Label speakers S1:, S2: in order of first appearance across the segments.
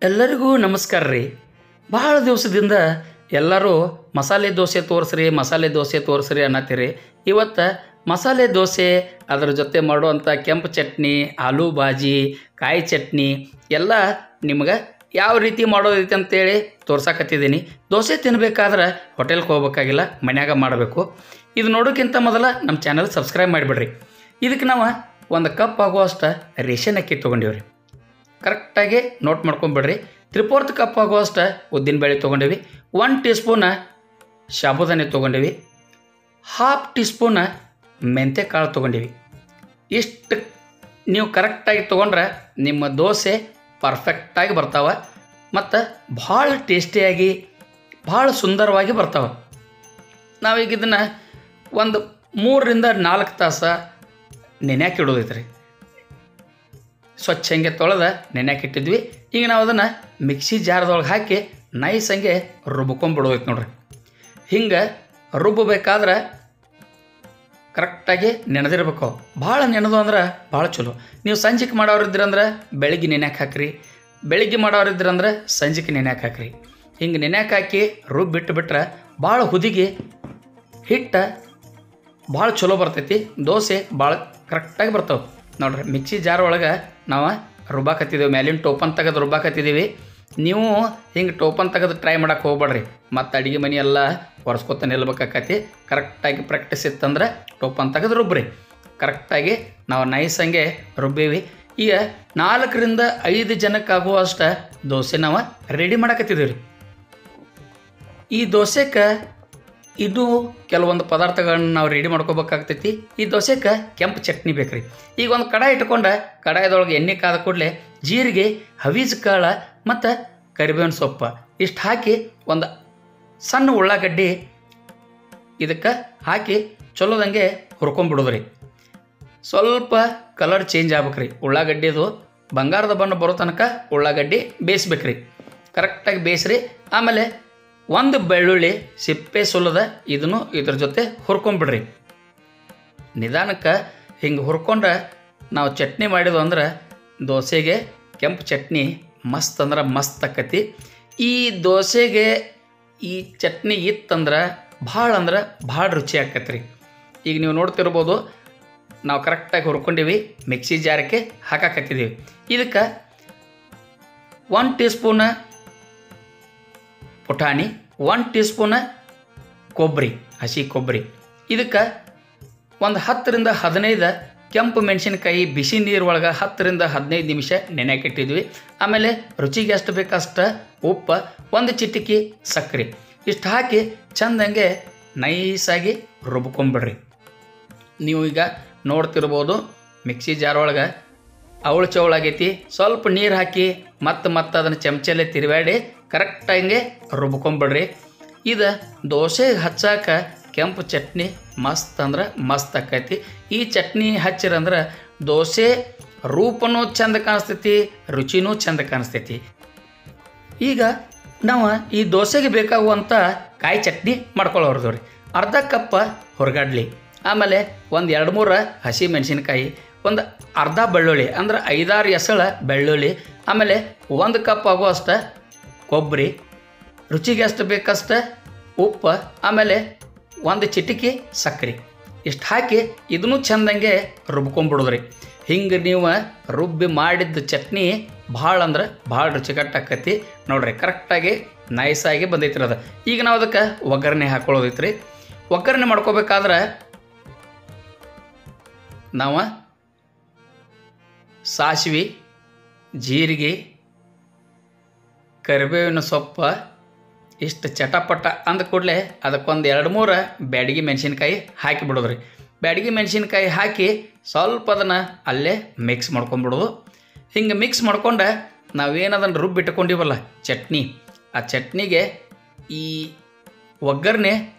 S1: ಎಲ್ಲರಿಗೂ ನಮಸ್ಕಾರ ರೀ. ಭಾಳ ದಿವಸದಿಂದ ಎಲ್ಲರೂ ಮಸಾಲೆ ದೋಸೆ ತೋರಿಸ್ರಿ ಅನ್ನತ್ತೀರಿ. ಇವತ್ತು ಮಸಾಲೆ ದೋಸೆ ಅದರ ಜೊತೆ ಮಾಡುವಂಥ ಕೆಂಪು ಚಟ್ನಿ, ಆಲೂ ಭಾಜಿ, ಕಾಯಿ ಚಟ್ನಿ ಎಲ್ಲ ನಿಮ್ಗೆ ಯಾವ ರೀತಿ ಮಾಡೋದೈತೆ ಅಂತೇಳಿ ತೋರ್ಸಕತ್ತಿದ್ದೀನಿ. ದೋಸೆ ತಿನ್ನಬೇಕಾದ್ರೆ ಹೋಟೆಲ್ಗೆ ಹೋಗ್ಬೇಕಾಗಿಲ್ಲ, ಮನ್ಯಾಗ ಮಾಡಬೇಕು. ಇದು ನೋಡೋಕ್ಕಿಂತ ಮೊದಲ ನಮ್ಮ ಚಾನಲ್ ಸಬ್ಸ್ಕ್ರೈಬ್ ಮಾಡಿಬಿಡ್ರಿ. ಇದಕ್ಕೆ ನಾವು 1 ಕಪ್ ಆಗುವಷ್ಟು ರೇಷನ್ ಅಕ್ಕಿ ತೊಗೊಂಡಿವ್ರಿ. ಕರೆಕ್ಟಾಗಿ ನೋಟ್ ಮಾಡ್ಕೊಂಬಿಡ್ರಿ. 3/4 ಕಪ್ ಆಗುವಷ್ಟು ಉದ್ದಿನಬೇಳೆ ತೊಗೊಂಡಿವಿ. 1 ಟೀ ಸ್ಪೂನ್ ಸಾಬುದಾನಿ ತೊಗೊಂಡಿವಿ. 1/2 ಟೀ ಸ್ಪೂನ್ ಮೆಂತ್ಯ ಕಾಳು ತೊಗೊಂಡಿವಿ. ಇಷ್ಟು ನೀವು ಕರೆಕ್ಟಾಗಿ ತೊಗೊಂಡ್ರೆ ನಿಮ್ಮ ದೋಸೆ ಪರ್ಫೆಕ್ಟಾಗಿ ಬರ್ತಾವೆ ಮತ್ತು ಭಾಳ ಟೇಸ್ಟಿಯಾಗಿ ಭಾಳ ಸುಂದರವಾಗಿ ಬರ್ತಾವೆ. ನಾವೀಗ ಇದನ್ನು ಒಂದು 3ರಿಂದ 4 ತಾಸು ನೆನೆಯಾಕೆ ಇಡೋದೈತೆ ರೀ. ಸ್ವಚ್ಛ ಹಂಗೆ ತೊಳೆದ ನೆನೆಯಾಕೆ ಇಟ್ಟಿದ್ವಿ. ಈಗ ನಾವು ಅದನ್ನು ಮಿಕ್ಸಿ ಜಾರದೊಳಗೆ ಹಾಕಿ ನೈಸ್ ಹಂಗೆ ರುಬ್ಕೊಂಡ್ಬಿಡೋದೈತೆ ನೋಡ್ರಿ. ಹಿಂಗೆ ರುಬ್ಬಬೇಕಾದ್ರೆ ಕರೆಕ್ಟಾಗಿ ನೆನೆದಿರ್ಬೇಕು. ಭಾಳ ನೆನೆದು ಅಂದ್ರೆ ಭಾಳ ಚಲೋ. ನೀವು ಸಂಜೆಗೆ ಮಾಡೋರಿದ್ರಂದ್ರೆ ಬೆಳಿಗ್ಗೆ ನೆನೆಯಾಕೆ ಹಾಕ್ರಿ, ಬೆಳಿಗ್ಗೆ ಮಾಡೋರಿದ್ರಂದ್ರೆ ಸಂಜೆಗೆ ನೆನೆಯಾಕೆ ಹಾಕ್ರಿ. ಹಿಂಗೆ ನೆನೆಯಾಕೆ ಹಾಕಿ ರುಬ್ಬಿಟ್ಬಿಟ್ರೆ ಭಾಳ ಹುದಿಗೆ ಹಿಟ್ಟು ಭಾಳ ಚಲೋ ಬರ್ತೈತಿ. ದೋಸೆ ಭಾಳ ಕರೆಕ್ಟಾಗಿ ಬರ್ತಾವೆ ನೋಡ್ರಿ. ಮಿಕ್ಸಿ ಜಾರ್ ಒಳಗೆ ನಾವು ರುಬ್ಬಾಕತ್ತಿದ್ದೀವಿ, ಮೇಲಿನ ಟೋಪನ್ ತೆಗೆದು ರುಬ್ಬಾಕತ್ತಿದ್ದೀವಿ. ನೀವು ಹಿಂಗೆ ಟೋಪನ್ ತೆಗೆದು ಟ್ರೈ ಮಾಡೋಕೆ ಹೋಗ್ಬೇಡ್ರಿ, ಮತ್ತು ಅಡುಗೆ ಮನೆ ಎಲ್ಲ ಒರೆಸ್ಕೊತ ನಿಲ್ಬೇಕಾಕತಿ. ಕರೆಕ್ಟಾಗಿ ಪ್ರಾಕ್ಟೀಸ್ ಇತ್ತಂದ್ರೆ ಟೋಪನ್ ತೆಗೆದು ರುಬ್ಬ್ರಿ. ಕರೆಕ್ಟಾಗಿ ನಾವು ನೈಸ್ ಹಂಗೆ ರುಬ್ಬೀವಿ. ಈಗ 4ರಿಂದ 5 ಜನಕ್ಕಾಗುವಷ್ಟು ದೋಸೆ ನಾವು ರೆಡಿ ಮಾಡಕತ್ತಿದ್ದೀವಿ ರೀ. ಈ ದೋಸೆಗೆ ಇದು ಕೆಲವೊಂದು ಪದಾರ್ಥಗಳನ್ನ ನಾವು ರೆಡಿ ಮಾಡ್ಕೋಬೇಕಾಗ್ತೈತಿ. ಈ ದೋಸೆಗೆ ಕೆಂಪು ಚಟ್ನಿ ಬೇಕು ರೀ. ಈಗ ಒಂದು ಕಡಾಯಿ ಇಟ್ಕೊಂಡು ಕಡಾಯದೊಳಗೆ ಎಣ್ಣೆ ಕಾದ ಕೂಡಲೇ ಜೀರಿಗೆ, ಹವೀಜ್ ಕಾಳು ಮತ್ತು ಕರಿಬೇವಿನ ಸೊಪ್ಪು ಇಷ್ಟು ಹಾಕಿ ಒಂದು ಸಣ್ಣ ಉಳ್ಳಾಗಡ್ಡಿ ಇದಕ್ಕೆ ಹಾಕಿ ಚಲೋದಂಗೆ ಹುರ್ಕೊಂಡ್ಬಿಡೋದ್ರಿ. ಸ್ವಲ್ಪ ಕಲರ್ ಚೇಂಜ್ ಆಗ್ಬೇಕ್ರಿ. ಉಳ್ಳಾಗಡ್ಡಿದು ಬಂಗಾರದ ಬಣ್ಣ ಬರೋ ತನಕ ಉಳ್ಳಾಗಡ್ಡಿ ಬೇಯಿಸ್ಬೇಕ್ರಿ. ಕರೆಕ್ಟಾಗಿ ಬೇಯಿಸ್ರಿ. ಆಮೇಲೆ 1 ಬೆಳ್ಳುಳ್ಳಿ ಸಿಪ್ಪೆ ಸುಲಿದ ಇದನ್ನು ಇದ್ರ ಜೊತೆ ಹುರ್ಕೊಂಡ್ಬಿಡ್ರಿ. ನಿಧಾನಕ್ಕೆ ಹಿಂಗೆ ಹುರ್ಕೊಂಡ್ರೆ ನಾವು ಚಟ್ನಿ ಮಾಡಿದ್ವು ಅಂದ್ರೆ ದೋಸೆಗೆ ಕೆಂಪು ಚಟ್ನಿ ಮಸ್ತ್ ಅಂದ್ರೆ ಮಸ್ತ್ ಆಕತಿ. ಈ ದೋಸೆಗೆ ಈ ಚಟ್ನಿ ಇತ್ತಂದ್ರೆ ಭಾಳ ರುಚಿ ಆಕತಿ ರೀ. ಈಗ ನೀವು ನೋಡ್ತಿರ್ಬೋದು, ನಾವು ಕರೆಕ್ಟಾಗಿ ಹುರ್ಕೊಂಡಿವಿ. ಮಿಕ್ಸಿ ಜಾರಕ್ಕೆ ಹಾಕಾಕತ್ತಿದ್ದೀವಿ. ಇದಕ್ಕೆ 1 ಟೀ ಸ್ಪೂನ್ ಪುಟಾಣಿ, 1 ಟೀ ಸ್ಪೂನ್ ಕೊಬ್ಬರಿ, ಹಸಿ ಕೊಬ್ಬರಿ. ಇದಕ್ಕೆ ಒಂದು 10ರಿಂದ 15 ಕೆಂಪು ಮೆಣಸಿನ್ಕಾಯಿ ಬಿಸಿ ನೀರು ಒಳಗೆ 10ರಿಂದ 15 ನಿಮಿಷ ನೆನೆಯಾಕಿಟ್ಟಿದ್ವಿ. ಆಮೇಲೆ ರುಚಿಗೆ ಎಷ್ಟು ಬೇಕಷ್ಟು ಉಪ್ಪು, 1 ಚಿಟಿಕೆ ಸಕ್ಕರೆ ಇಷ್ಟು ಹಾಕಿ ಚೆಂದಂಗೆ ನೈಸಾಗಿ ರುಬ್ಕೊಂಬಿಡ್ರಿ. ನೀವು ಈಗ ನೋಡ್ತಿರ್ಬೋದು ಮಿಕ್ಸಿ ಜಾರ್ ಒಳಗೆ ಅವಳು ಚವಳಾಗೈತಿ. ಸ್ವಲ್ಪ ನೀರು ಹಾಕಿ ಮತ್ತೆ ಅದನ್ನು ಚಮಚಲ್ಲೇ ತಿರುವಾಡಿ ಕರೆಕ್ಟಾಗಿ ರುಬ್ಕೊಂಬಿಡ್ರಿ. ಇದು ದೋಸೆಗೆ ಹಚ್ಚಾಕ ಕೆಂಪು ಚಟ್ನಿ ಮಸ್ತ್ ಅಂದ್ರೆ ಮಸ್ತ್ ಆಕೈತಿ. ಈ ಚಟ್ನಿ ಹಚ್ಚಿರಂದ್ರೆ ದೋಸೆ ರೂಪನೂ ಚೆಂದ ಕಾಣಿಸ್ತೈತಿ, ರುಚಿನೂ ಚೆಂದ ಕಾಣಿಸ್ತೈತಿ. ಈಗ ನಾವು ಈ ದೋಸೆಗೆ ಬೇಕಾಗುವಂಥ ಕಾಯಿ ಚಟ್ನಿ ಮಾಡ್ಕೊಳ್ಳೋರ್ದು ರೀ. ಅರ್ಧ ಕಪ್ ಹುರ್ಗಡ್ಲಿ, ಆಮೇಲೆ ಒಂದು 2-3 ಹಸಿ ಮೆಣಸಿನ್ಕಾಯಿ, ಒಂದು ಅರ್ಧ ಬೆಳ್ಳುಳ್ಳಿ ಅಂದ್ರೆ 5-6 ಎಸಳ ಬೆಳ್ಳುಳ್ಳಿ, ಆಮೇಲೆ 1 ಕಪ್ ಆಗುವಷ್ಟು ಕೊಬ್ಬರಿ, ರುಚಿಗೆ ಎಷ್ಟು ಬೇಕಷ್ಟು ಉಪ್ಪು, ಆಮೇಲೆ 1 ಚಿಟಿಕೆ ಸಕ್ಕರೆ ಇಷ್ಟು ಹಾಕಿ ಇದನ್ನು ಚೆಂದಂಗೆ ರುಬ್ಕೊಂಡ್ಬಿಡೋದ್ರಿ. ಹಿಂಗೆ ನೀವು ರುಬ್ಬಿ ಮಾಡಿದ ಚಟ್ನಿ ಭಾಳ ಅಂದ್ರೆ ಭಾಳ ರುಚಿಕಟ್ಟಾಕತಿ ನೋಡ್ರಿ. ಕರೆಕ್ಟಾಗಿ ನೈಸಾಗಿ ಬಂದೈತ್ರಿ ಅದು. ಈಗ ನಾವು ಅದಕ್ಕೆ ಒಗ್ಗರಣೆ ಹಾಕೊಳ್ಳೋದೈತ್ರಿ. ಒಗ್ಗರಣೆ ಮಾಡ್ಕೋಬೇಕಾದ್ರೆ ನಾವು ಸಾಸಿವೆ, ಜೀರಿಗೆ, ಕರಿಬೇವಿನ ಸೊಪ್ಪು ಇಷ್ಟು ಚಟಪಟ ಅಂದ ಕೂಡಲೇ ಅದಕ್ಕೊಂದು 2-3 ಬ್ಯಾಡಗಿ ಮೆಣಸಿನ್ಕಾಯಿ ಹಾಕಿಬಿಡೋದ್ರಿ. ಬ್ಯಾಡಗಿ ಮೆಣಸಿನ್ಕಾಯಿ ಹಾಕಿ ಸ್ವಲ್ಪ ಅದನ್ನು ಅಲ್ಲೇ ಮಿಕ್ಸ್ ಮಾಡ್ಕೊಂಬಿಡೋದು. ಹಿಂಗೆ ಮಿಕ್ಸ್ ಮಾಡ್ಕೊಂಡು ನಾವೇನದನ್ನು ರುಬ್ಬಿಟ್ಕೊಂಡಿವಲ್ಲ ಚಟ್ನಿ, ಆ ಚಟ್ನಿಗೆ ಈ ಒಗ್ಗರಣೆ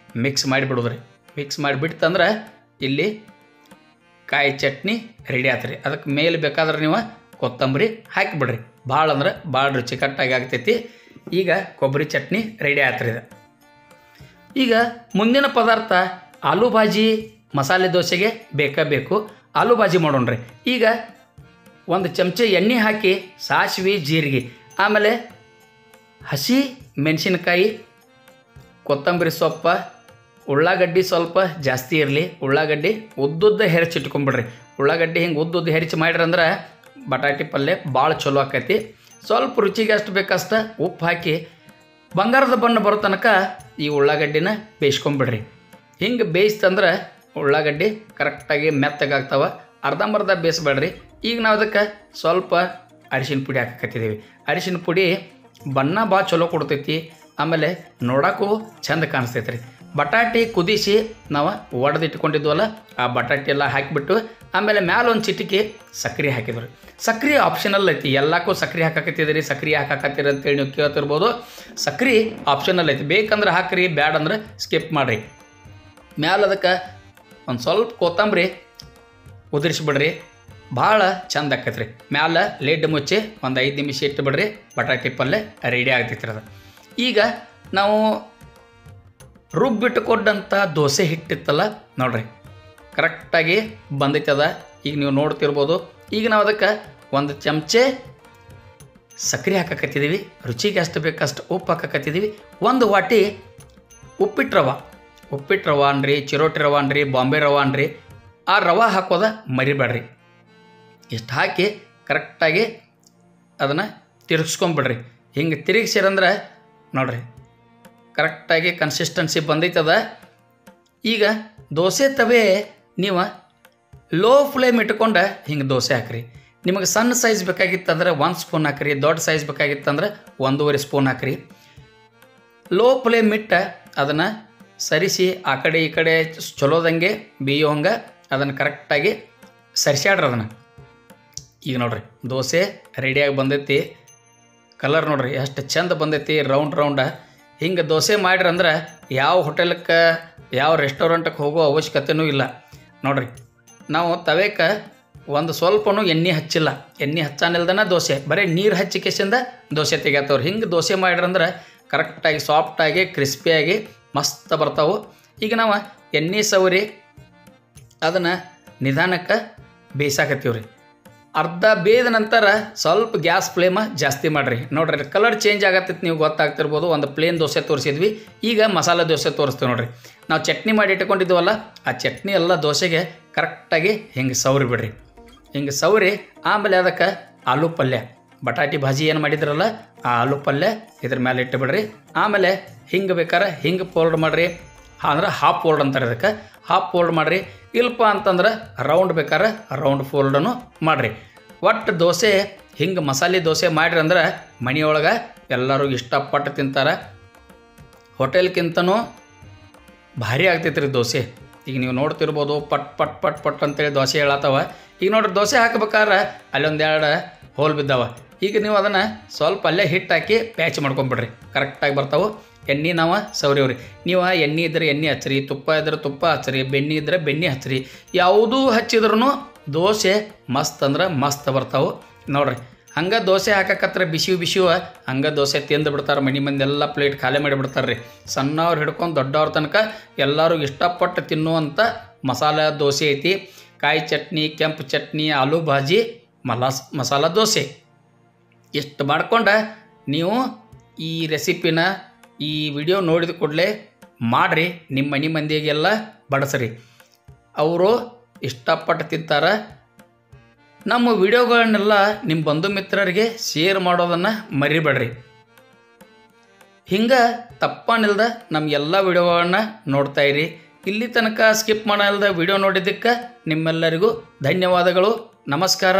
S1: ಮಿಕ್ಸ್ ಮಾಡಿಬಿಡೋದ್ರಿ. ಮಿಕ್ಸ್ ಮಾಡಿಬಿಡ್ತಂದ್ರೆ ಇಲ್ಲಿ ಕಾಯಿ ಚಟ್ನಿ ರೆಡಿ ಆತ್ರಿ. ಅದಕ್ಕೆ ಮೇಲೆ ಬೇಕಾದ್ರೆ ನೀವು ಕೊತ್ತಂಬರಿ ಹಾಕಿಬಿಡ್ರಿ. ಭಾಳ ಅಂದ್ರೆ ಭಾಳ ರುಚಿಕಟ್ಟಾಗಿ ಆಗ್ತೈತಿ. ಈಗ ಕೊಬ್ಬರಿ ಚಟ್ನಿ ರೆಡಿ ಆತ್ರಿ. ಇದು ಈಗ ಮುಂದಿನ ಪದಾರ್ಥ ಆಲೂ ಭಾಜಿ ಮಸಾಲೆ ದೋಸೆಗೆ ಬೇಕು. ಆಲೂ ಭಾಜಿ ಮಾಡೋಣ್ರಿ. ಈಗ 1 ಚಮಚ ಎಣ್ಣೆ ಹಾಕಿ ಸಾಸಿವೆ, ಜೀರಿಗೆ, ಆಮೇಲೆ ಹಸಿ ಮೆಣಸಿನಕಾಯಿ, ಕೊತ್ತಂಬರಿ ಸೊಪ್ಪು, ಉಳ್ಳಾಗಡ್ಡಿ ಸ್ವಲ್ಪ ಜಾಸ್ತಿ ಇರಲಿ. ಉಳ್ಳಾಗಡ್ಡಿ ಉದ್ದುದ್ದ ಹೆರಚಿಟ್ಕೊಂಬಿಡ್ರಿ. ಉಳ್ಳಾಗಡ್ಡಿ ಹಿಂಗೆ ಉದ್ದುದ್ದು ಹೆರಚಿ ಮಾಡಿರಂದ್ರೆ ಬಟಾಟಿ ಪಲ್ಯ ಭಾಳ ಚಲೋ ಆಕೈತಿ. ಸ್ವಲ್ಪ ರುಚಿಗೆ ಅಷ್ಟು ಬೇಕಷ್ಟ ಉಪ್ಪು ಹಾಕಿ ಬಂಗಾರದ ಬಣ್ಣ ಬರೋ ತನಕ ಈ ಉಳ್ಳಾಗಡ್ಡಿನ ಬೇಯಿಸ್ಕೊಂಬಿಡ್ರಿ. ಹಿಂಗೆ ಬೇಯಿಸ್ತಂದ್ರೆ ಉಳ್ಳಾಗಡ್ಡಿ ಕರೆಕ್ಟಾಗಿ ಮೆತ್ತಗಾಗ್ತಾವೆ. ಅರ್ಧಂಬರ್ಧ ಬೇಯಿಸ್ಬೇಡ್ರಿ. ಈಗ ನಾವು ಅದಕ್ಕೆ ಸ್ವಲ್ಪ ಅರಿಶಿನ ಪುಡಿ ಹಾಕಕತ್ತಿದ್ದೀವಿ. ಅರಿಶಿನ ಪುಡಿ ಬಣ್ಣ ಭಾಳ ಚಲೋ ಕೊಡ್ತೈತಿ, ಆಮೇಲೆ ನೋಡೋಕ್ಕೂ ಚಂದ ಕಾಣಿಸ್ತೈತೆ ರೀ. ಬಟಾಟಿ ಕುದಿಸಿ ನಾವು ಒಡೆದಿಟ್ಕೊಂಡಿದ್ವಲ್ಲ ಆ ಬಟಾಟಿ ಎಲ್ಲ ಹಾಕಿಬಿಟ್ಟು ಆಮೇಲೆ ಮ್ಯಾಲೆ ಒಂದು ಚಿಟಿಕೆ ಸಕ್ಕರೆ ಹಾಕಿದ್ರು. ಸಕ್ಕರೆ ಆಪ್ಷನಲ್ ಐತಿ. ಎಲ್ಲಕ್ಕೂ ಸಕ್ಕರೆ ಹಾಕಕತ್ತಿದ್ರಿ, ಸಕ್ಕರೆ ಹಾಕಕತ್ತೀರಿ ಅಂತೇಳಿ ನೀವು ಕೇಳ್ತಿರ್ಬೋದು. ಸಕ್ಕರೆ ಆಪ್ಷನಲ್ ಐತಿ. ಬೇಕಂದ್ರೆ ಹಾಕ್ರಿ, ಬ್ಯಾಡಂದ್ರೆ ಸ್ಕಿಪ್ ಮಾಡಿರಿ. ಮ್ಯಾಲೆ ಅದಕ್ಕೆ ಒಂದು ಸ್ವಲ್ಪ ಕೊತ್ತಂಬರಿ ಉದುರಿಸ್ಬಿಡ್ರಿ. ಭಾಳ ಚಂದ ಆಕೈತೆ ರೀ. ಮ್ಯಾಲೆ ಲಿಡ್ ಮುಚ್ಚಿ ಒಂದು 5 ನಿಮಿಷ ಇಟ್ಟುಬಿಡ್ರಿ. ಬಟಾಟಿ ಪಲ್ಯ ರೆಡಿ ಆಗ್ತೈತಿ ಅದು. ಈಗ ನಾವು ರುಬ್ಬಿಟ್ಟುಕೊಂಡಂಥ ದೋಸೆ ಹಿಟ್ಟಿತ್ತಲ್ಲ ನೋಡ್ರಿ, ಕರೆಕ್ಟಾಗಿ ಬಂದೈತದ. ಈಗ ನೀವು ನೋಡ್ತಿರ್ಬೋದು. ಈಗ ನಾವು ಅದಕ್ಕೆ ಒಂದು ಚಮಚೆ ಸಕ್ಕರೆ ಹಾಕಕತ್ತಿದ್ದೀವಿ. ರುಚಿಗೆ ಎಷ್ಟು ಬೇಕಷ್ಟು ಉಪ್ಪು ಹಾಕಕತ್ತಿದ್ದೀವಿ. ಒಂದು ವಾಟಿ ಉಪ್ಪಿಟ್ಟು ರವೆ ಅನ್ರಿ, ಚಿರೋಟಿ ರವೆ ಅನ್ರಿ, ಬಾಂಬೆ ರವೆ ಅನ್ರಿ, ಆ ರವೆ ಹಾಕೋದ ಮರಿಬೇಡ್ರಿ. ಇಷ್ಟು ಹಾಕಿ ಕರೆಕ್ಟಾಗಿ ಅದನ್ನು ತಿರುಗಿಸ್ಕೊಂಬಿಡ್ರಿ. ಹಿಂಗೆ ತಿರುಗಿಸಿರಂದ್ರೆ ನೋಡ್ರಿ ಕರೆಕ್ಟಾಗಿ ಕನ್ಸಿಸ್ಟೆನ್ಸಿ ಬಂದೈತದ. ಈಗ ದೋಸೆ ತವೆ ನೀವು ಲೋ ಫ್ಲೇಮ್ ಇಟ್ಕೊಂಡು ಹಿಂಗೆ ದೋಸೆ ಹಾಕ್ರಿ. ನಿಮಗೆ ಸಣ್ಣ ಸೈಜ್ ಬೇಕಾಗಿತ್ತಂದ್ರೆ 1 ಸ್ಪೂನ್ ಹಾಕ್ರಿ. ದೊಡ್ಡ ಸೈಜ್ ಬೇಕಾಗಿತ್ತಂದ್ರೆ 1.5 ಸ್ಪೂನ್ ಹಾಕ್ರಿ. ಲೋ ಫ್ಲೇಮ್ ಇಟ್ಟು ಅದನ್ನು ಸರಿಸಿ ಆ ಕಡೆ ಈ ಕಡೆ ಚಲೋದಂಗೆ ಬೇಯೋ ಹಂಗೆ ಅದನ್ನು ಕರೆಕ್ಟಾಗಿ ಸರಿಸ್ಯಾಡ್ರಿ ಅದನ್ನು. ಈಗ ನೋಡ್ರಿ ದೋಸೆ ರೆಡಿಯಾಗಿ ಬಂದೈತಿ. ಕಲರ್ ನೋಡ್ರಿ ಎಷ್ಟು ಚಂದ ಬಂದೈತಿ, ರೌಂಡ್. ಹಿಂಗೆ ದೋಸೆ ಮಾಡ್ರಿ ಅಂದ್ರೆ ಯಾವ ಹೋಟೆಲಕ್ಕೆ ಯಾವ ರೆಸ್ಟೋರೆಂಟ್ಗೆ ಹೋಗೋ ಅವಶ್ಯಕತೆಯೂ ಇಲ್ಲ. ನೋಡ್ರಿ ನಾವು ತವೇಕ ಒಂದು ಸ್ವಲ್ಪನೂ ಎಣ್ಣೆ ಹಚ್ಚಿಲ್ಲ. ಎಣ್ಣೆ ಹಚ್ಚಾನಿಲ್ದನ ದೋಸೆ ಬರೀ ನೀರು ಹಚ್ಚಿ ಕೆಸಿಂದ ದೋಸೆ ತೆಗಿತಾವ್ರಿ. ಹಿಂಗೆ ದೋಸೆ ಮಾಡ್ರಂದ್ರೆ ಕರೆಕ್ಟಾಗಿ ಸಾಫ್ಟಾಗಿ ಕ್ರಿಸ್ಪಿಯಾಗಿ ಮಸ್ತ್ ಬರ್ತಾವೆ. ಈಗ ನಾವು ಎಣ್ಣೆ ಸವರಿ ಅದನ್ನು ನಿಧಾನಕ್ಕೆ ಬೇಯಿಸಾಕತ್ತೀವ್ರಿ. ಅರ್ಧ ಬೇಯ್ದ ನಂತರ ಸ್ವಲ್ಪ ಗ್ಯಾಸ್ ಫ್ಲೇಮ ಜಾಸ್ತಿ ಮಾಡಿರಿ. ನೋಡ್ರಿ ಕಲರ್ ಚೇಂಜ್ ಆಗತ್ತೈತಿ, ನೀವು ಗೊತ್ತಾಗ್ತಿರ್ಬೋದು. ಒಂದು ಪ್ಲೇನ್ ದೋಸೆ ತೋರಿಸಿದ್ವಿ, ಈಗ ಮಸಾಲೆ ದೋಸೆ ತೋರಿಸ್ತೀವಿ ನೋಡ್ರಿ. ನಾವು ಚಟ್ನಿ ಮಾಡಿ ಇಟ್ಕೊಂಡಿದ್ದೀವಲ್ಲ ಆ ಚಟ್ನಿ ಎಲ್ಲ ದೋಸೆಗೆ ಕರೆಕ್ಟಾಗಿ ಹಿಂಗೆ ಸವರಿ ಬಿಡ್ರಿ. ಹಿಂಗೆ ಸವರಿ ಆಮೇಲೆ ಅದಕ್ಕೆ ಆಲೂ ಪಲ್ಯ, ಬಟಾಟಿ ಭಾಜಿ ಏನು ಮಾಡಿದ್ರಲ್ಲ ಆ ಆಲೂ ಪಲ್ಯ ಇದ್ರ ಮೇಲೆ ಇಟ್ಟು ಬಿಡ್ರಿ. ಆಮೇಲೆ ಹಿಂಗೆ ಬೇಕಾರೆ ಹಿಂಗೆ ಫೋಲ್ಡ್ ಮಾಡಿರಿ, ಅಂದ್ರೆ ಹಾಫ್ ಫೋಲ್ಡ್ ಅಂತಾರೆ ಅದಕ್ಕೆ. ಹಾಫ್ ಫೋಲ್ಡ್ ಮಾಡಿರಿ. ಇಲ್ಪ ಅಂತಂದ್ರೆ ರೌಂಡ್ ಬೇಕಾರೆ ರೌಂಡ್ ಫೋಲ್ಡನ್ನು ಮಾಡಿರಿ. ಒಟ್ಟು ದೋಸೆ ಹಿಂಗೆ ಮಸಾಲೆ ದೋಸೆ ಮಾಡಿರಿ ಅಂದ್ರೆ ಮನೆಯೊಳಗೆ ಎಲ್ಲರೂ ಇಷ್ಟಪಟ್ಟು ತಿಂತಾರೆ. ಹೋಟೆಲ್ಗಿಂತನೂ ಭಾರಿ ಆಗ್ತೈತೆ ರೀ ದೋಸೆ. ಈಗ ನೀವು ನೋಡ್ತಿರ್ಬೋದು ಪಟ್ ಪಟ್ ಪಟ್ ಪಟ್ ಅಂತೇಳಿ ದೋಸೆ ಹೇಳತ್ತವ. ಈಗ ನೋಡ್ರಿ ದೋಸೆ ಹಾಕ್ಬೇಕಾದ್ರೆ ಅಲ್ಲೊಂದೆರಡು ಹೋಲ್ ಬಿದ್ದಾವ. ಈಗ ನೀವು ಅದನ್ನು ಸ್ವಲ್ಪ ಅಲ್ಲೇ ಹಿಟ್ಟು ಹಾಕಿ ಪ್ಯಾಚ್ ಮಾಡ್ಕೊಂಬಿಡ್ರಿ, ಕರೆಕ್ಟಾಗಿ ಬರ್ತಾವೆ. ಎಣ್ಣೆ ನಾವು ಸವರಿವ್ರಿ. ನೀವು ಎಣ್ಣೆ ಇದ್ದರೆ ಎಣ್ಣೆ ಹಚ್ಚಿರಿ, ತುಪ್ಪ ಇದ್ರೆ ತುಪ್ಪ ಹಚ್ಚಿರಿ, ಬೆಣ್ಣೆ ಇದ್ದರೆ ಬೆಣ್ಣೆ ಹಚ್ಚಿರಿ. ಯಾವುದೂ ಹಚ್ಚಿದ್ರೂ ದೋಸೆ ಮಸ್ತ್ ಅಂದ್ರೆ ಮಸ್ತ್ ಬರ್ತಾವೆ ನೋಡ್ರಿ. ಹಂಗೆ ದೋಸೆ ಹಾಕಕತ್ರ ಬಿಸಿವು ಹಂಗೆ ದೋಸೆ ತಿಂದು ಬಿಡ್ತಾರೆ. ಮನೆ ಮಂದೆಲ್ಲ ಪ್ಲೇಟ್ ಖಾಲಿ ಮಾಡಿಬಿಡ್ತಾರೆ ರೀ. ಸಣ್ಣವ್ರು ಹಿಡ್ಕೊಂಡು ದೊಡ್ಡವ್ರ ತನಕ ಎಲ್ಲರೂ ಇಷ್ಟಪಟ್ಟು ತಿನ್ನುವಂಥ ಮಸಾಲೆ ದೋಸೆ ಐತಿ. ಕಾಯಿ ಚಟ್ನಿ, ಕೆಂಪು ಚಟ್ನಿ, ಆಲೂ ಭಾಜಿ, ಮಸಾಲ ದೋಸೆ ಇಷ್ಟು ಮಾಡ್ಕೊಂಡು ನೀವು ಈ ರೆಸಿಪಿನ ಈ ವಿಡಿಯೋ ನೋಡಿದ ಕೂಡಲೇ ಮಾಡಿರಿ. ನಿಮ್ಮ ಮನೆ ಮಂದಿಗೆಲ್ಲ ಬಡಿಸ್ರಿ, ಅವರು ಇಷ್ಟಪಟ್ಟು ತಿಂತಾರೆ. ನಮ್ಮ ವಿಡಿಯೋಗಳನ್ನೆಲ್ಲ ನಿಮ್ಮ ಬಂಧು ಮಿತ್ರರಿಗೆ ಶೇರ್ ಮಾಡೋದನ್ನು ಮರಿಬೇಡ್ರಿ. ಹಿಂಗೆ ತಪ್ಪನಿಲ್ದ ನಮ್ಮ ಎಲ್ಲ ವಿಡಿಯೋಗಳನ್ನ ನೋಡ್ತಾಯಿರಿ. ಇಲ್ಲಿ ತನಕ ಸ್ಕಿಪ್ ಮಾಡಲ್ದ ವಿಡಿಯೋ ನೋಡಿದ್ದಕ್ಕೆ ನಿಮ್ಮೆಲ್ಲರಿಗೂ ಧನ್ಯವಾದಗಳು. ನಮಸ್ಕಾರ.